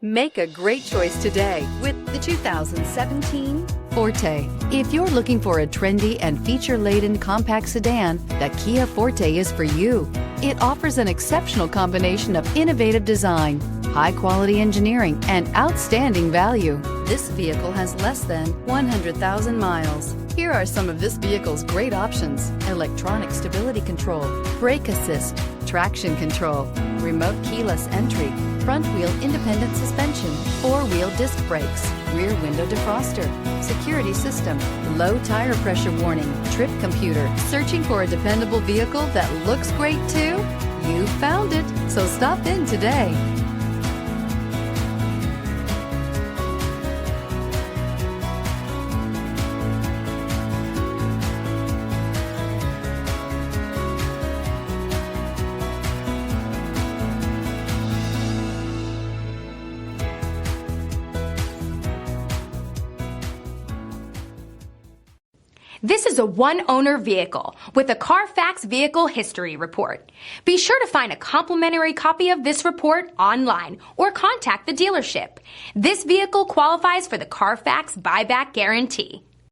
Make a great choice today with the 2017 Forte. If you're looking for a trendy and feature-laden compact sedan, the Kia Forte is for you. It offers an exceptional combination of innovative design, high-quality engineering, and outstanding value. This vehicle has less than 100,000 miles. Here are some of this vehicle's great options: electronic stability control, brake assist, traction control, remote keyless entry, front wheel independent suspension, four-wheel disc brakes, rear window defroster, security system, low tire pressure warning, trip computer. Searching for a dependable vehicle that looks great too? You found it, so stop in today. This is a one-owner vehicle with a Carfax Vehicle History Report. Be sure to find a complimentary copy of this report online or contact the dealership. This vehicle qualifies for the Carfax Buyback Guarantee.